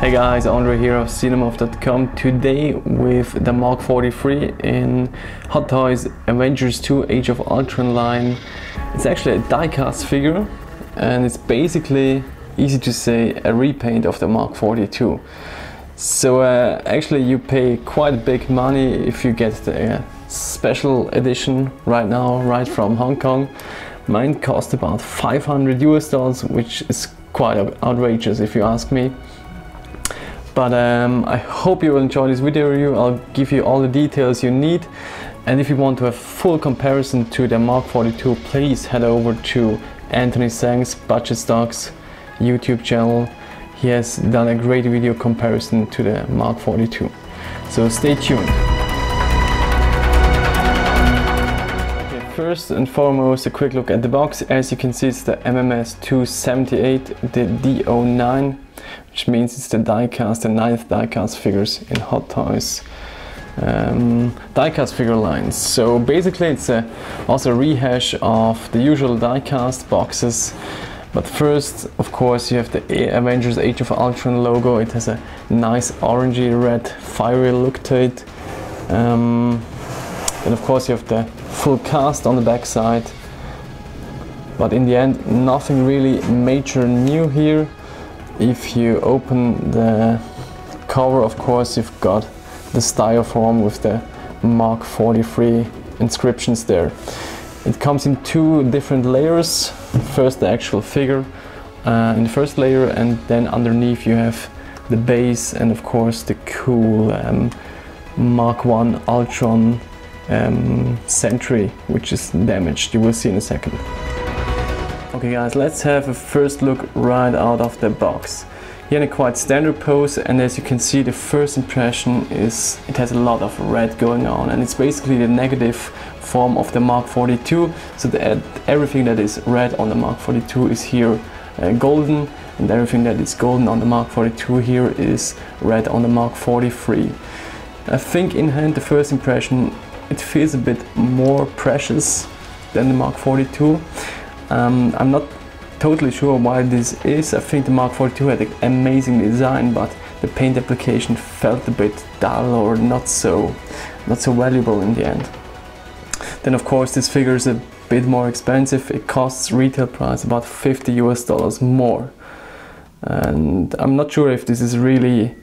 Hey guys, Andre here of Cinemoff.com. Today with the Mark 43 in Hot Toys Avengers 2 Age of Ultron line. It's actually a die-cast figure and it's basically, easy to say, a repaint of the Mark 42. So actually you pay quite big money if you get the special edition right now, right from Hong Kong. Mine cost about $500 US, which is quite outrageous if you ask me. But I hope you will enjoy this video review. I'll give you all the details you need. And if you want to have full comparison to the Mark 42, please head over to Anthony Sang's Budget Stocks YouTube channel. He has done a great video comparison to the Mark 42. So stay tuned. Okay, first and foremost, a quick look at the box. As you can see, it's the MMS278, the D09. Which means it's the die-cast, the 9th die-cast figures in Hot Toys die-cast figure lines. So basically it's also a rehash of the usual die-cast boxes. But first, of course, you have the Avengers Age of Ultron logo. It has a nice orangey red fiery look to it. And of course you have the full cast on the back side. But in the end, nothing really major new here. If you open the cover, of course, you've got the styrofoam with the Mark 43 inscriptions there. It comes in two different layers. First the actual figure in the first layer, and then underneath you have the base and of course the cool Mark 1 Ultron sentry, which is damaged. You will see in a second. Okay guys, let's have a first look right out of the box. Here in a quite standard pose, and as you can see, the first impression is it has a lot of red going on, and it's basically the negative form of the Mark 42. So everything that is red on the Mark 42 is here golden, and everything that is golden on the Mark 42 here is red on the Mark 43. I think in hand, the first impression, it feels a bit more precious than the Mark 42. I'm not totally sure why this is. I think the Mark 42 had an amazing design, but the paint application felt a bit dull or not so valuable in the end. Then of course this figure is a bit more expensive. It costs retail price about $50 US more. And I'm not sure if this is really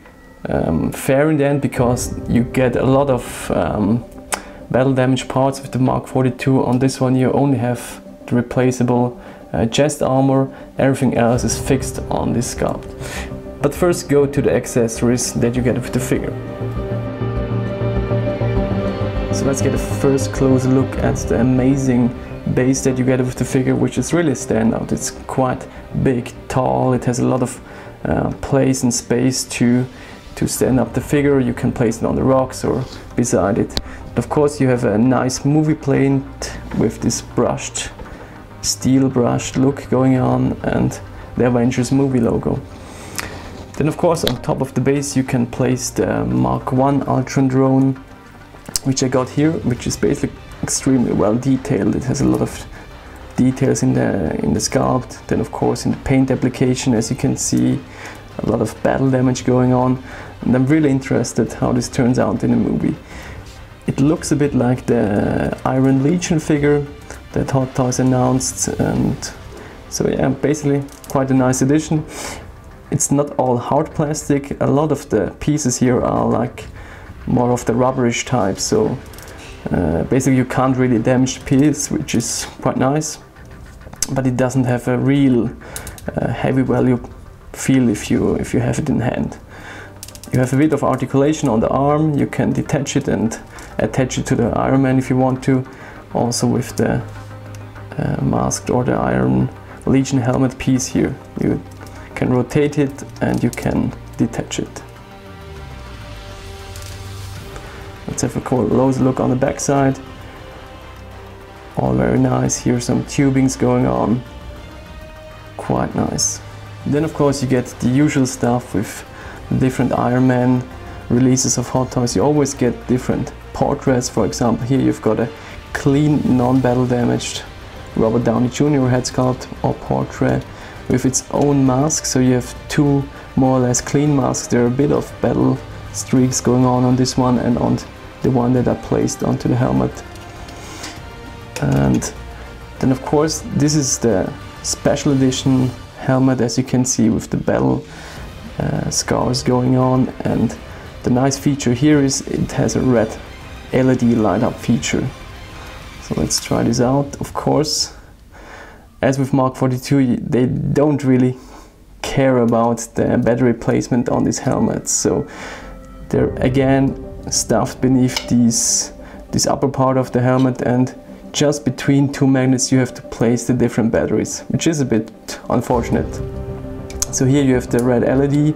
fair in the end, because you get a lot of battle damage parts with the Mark 42. On this one you only have replaceable chest armor. Everything else is fixed on this sculpt. But first go to the accessories that you get with the figure. So let's get a first close look at the amazing base that you get with the figure, which is really a standout. It's quite big, tall, it has a lot of place and space to stand up the figure. You can place it on the rocks or beside it. Of course you have a nice movie paint with this steel brushed look going on, and the Avengers movie logo. Then of course on top of the base you can place the Mark 1 Ultron Drone, which I got here, which is basically extremely well detailed. It has a lot of details in the sculpt. Then of course in the paint application, as you can see, a lot of battle damage going on, and I'm really interested how this turns out in the movie. It looks a bit like the Iron Legion figure that Hot Toys announced, and so yeah, basically quite a nice addition. It's not all hard plastic. A lot of the pieces here are like more of the rubberish type, so basically you can't really damage the piece, which is quite nice, but it doesn't have a real heavy value feel if you have it in hand. You have a bit of articulation on the arm. You can detach it and attach it to the Iron Man if you want to. Also with the masked or the Iron Legion helmet piece here, you can rotate it and you can detach it. Let's have a close look on the back side. All very nice. Here some tubings going on, quite nice. Then of course you get the usual stuff with different Iron Man releases of Hot Toys. You always get different portraits. For example, here you've got a clean, non-battle damaged Robert Downey Jr. head sculpt or portrait with its own mask. So you have two more or less clean masks. There are a bit of battle streaks going on this one and on the one that I placed onto the helmet. And then of course this is the special edition helmet, as you can see, with the battle scars going on. And the nice feature here is it has a red LED light up feature. So let's try this out. Of course, as with Mark 42, they don't really care about the battery placement on these helmets. So they're again stuffed beneath this upper part of the helmet, and just between two magnets you have to place the different batteries, which is a bit unfortunate. So here you have the red LED,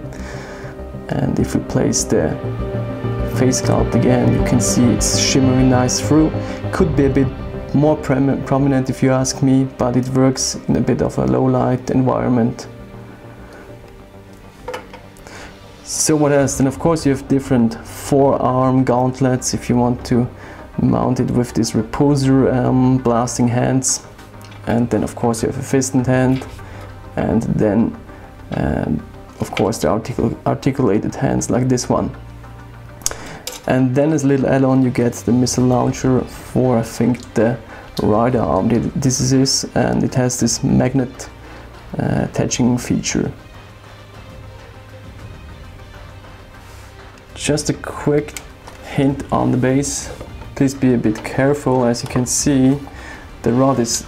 and if we place the face sculpt again, you can see it's shimmering nice through. Could be a bit more prominent if you ask me, but it works in a bit of a low light environment. So what else? Then of course you have different forearm gauntlets if you want to mount it with this repulsor blasting hands. And then of course you have a fisted hand, and then of course the articulated hands like this one. And then as a little add-on you get the missile launcher for, I think, the right arm. This is, and it has this magnet attaching feature. Just a quick hint on the base. Please be a bit careful. As you can see, the rod is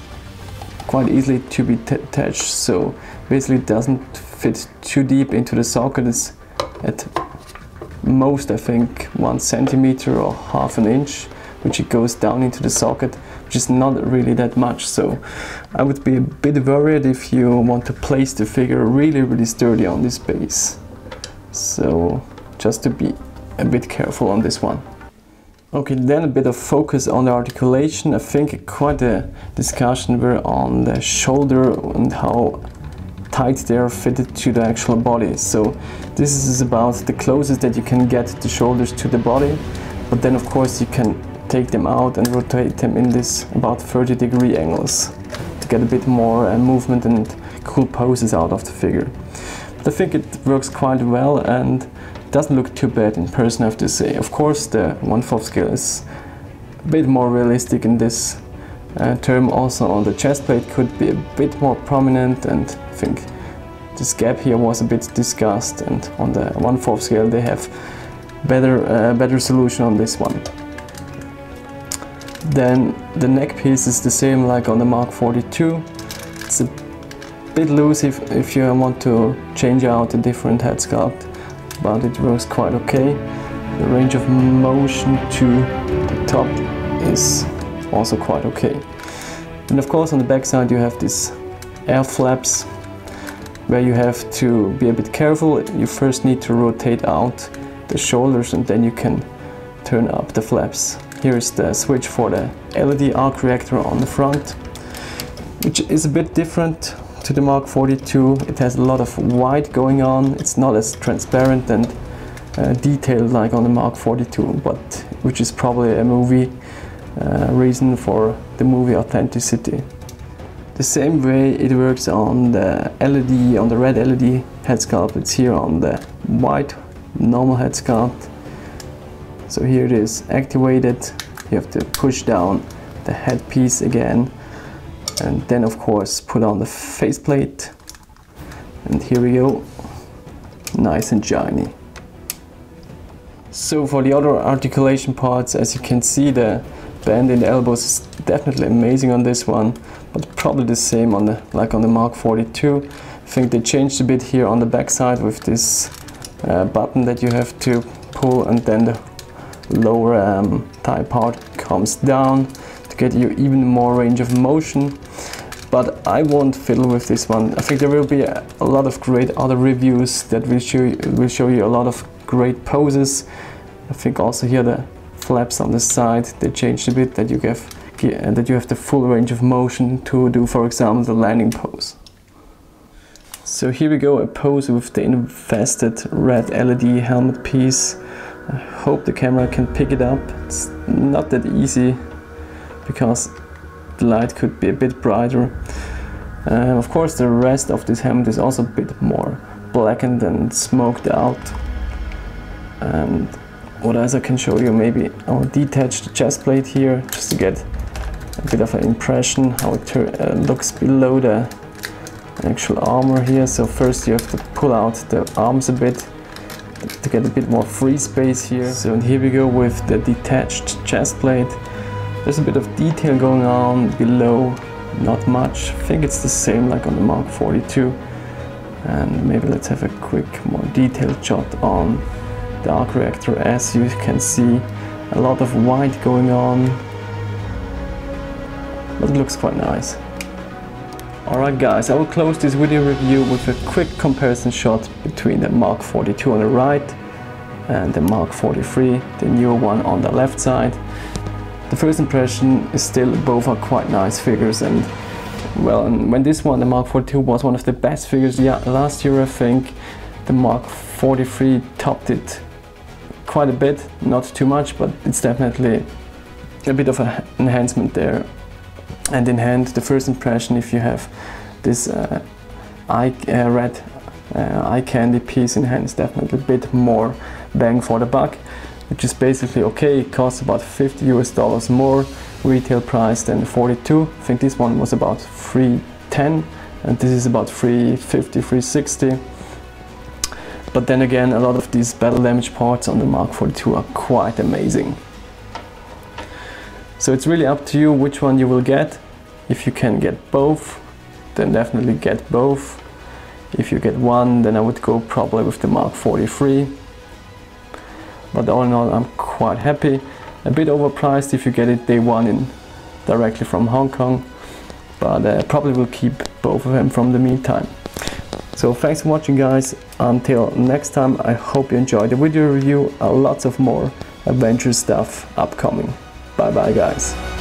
quite easily to be attached, so basically it doesn't fit too deep into the socket. It's at most, I think, 1 centimeter or half an inch, which it goes down into the socket, which is not really that much. So I would be a bit worried if you want to place the figure really sturdy on this base. So just to be a bit careful on this one. Okay, then a bit of focus on the articulation. I think quite a discussion were on the shoulder and how tight they are fitted to the actual body. So this is about the closest that you can get the shoulders to the body, but then of course you can take them out and rotate them in this about 30-degree angles to get a bit more movement and cool poses out of the figure. But I think it works quite well and doesn't look too bad in person, I have to say. Of course the 1/4 scale is a bit more realistic in this term. Also on the chest plate could be a bit more prominent, and I think this gap here was a bit discussed, and on the 1/4 scale they have better solution on this one. Then the neck piece is the same like on the Mark 42. It's a bit loose if you want to change out a different head sculpt, but it works quite okay. The range of motion to the top is also quite okay. And of course on the back side you have these air flaps where you have to be a bit careful. You first need to rotate out the shoulders and then you can turn up the flaps. Here is the switch for the LED Arc Reactor on the front, which is a bit different to the Mark 42. It has a lot of white going on. It's not as transparent and detailed like on the Mark 42, but which is probably a movie reason for the movie authenticity. The same way it works on the LED, on the red LED head sculpt. It's here on the white normal head sculpt. So here it is activated. You have to push down the headpiece again, and then of course put on the faceplate, and here we go, nice and shiny. So for the other articulation parts, as you can see, the bend in the elbows is definitely amazing on this one, but probably the same on the on the Mark 42. I think they changed a bit here on the back side with this button that you have to pull, and then the lower thigh part comes down to get you even more range of motion. But I won't fiddle with this one. I think there will be a lot of great other reviews that will show you a lot of great poses. I think also here the flaps on the side, they changed a bit, that you have the full range of motion to do, for example, the landing pose. So here we go, a pose with the invested red LED helmet piece. I hope the camera can pick it up. It's not that easy because the light could be a bit brighter. Of course the rest of this helmet is also a bit more blackened and smoked out. And what else I can show you, maybe I'll detach the chest plate here just to get a bit of an impression how it looks below the actual armor here. So first you have to pull out the arms a bit to get a bit more free space here. So and here we go with the detached chest plate. There's a bit of detail going on below, not much. I think it's the same like on the Mark 42. And maybe let's have a quick, more detailed shot on the Arc Reactor. As you can see, a lot of white going on, but it looks quite nice. Alright guys, I will close this video review with a quick comparison shot between the Mark 42 on the right and the Mark 43, the newer one on the left side. The first impression is still both are quite nice figures, and well, and when this one, the Mark 42, was one of the best figures last year, I think the Mark 43 topped it quite a bit, not too much, but it's definitely a bit of an enhancement there. And in hand, the first impression, if you have this red eye candy piece in hand, is definitely a bit more bang for the buck, which is basically okay. It costs about $50 US more retail price than the 42. I think this one was about $310 and this is about $350, $360. But then again, a lot of these battle damage parts on the Mark 42 are quite amazing. So it's really up to you which one you will get. If you can get both, then definitely get both. If you get one, then I would go probably with the Mark 43. But all in all, I'm quite happy. A bit overpriced if you get it day one directly from Hong Kong, but probably will keep both of them from the meantime. So thanks for watching guys. Until next time, I hope you enjoyed the video review. Lots of more Avengers stuff upcoming. Bye bye guys.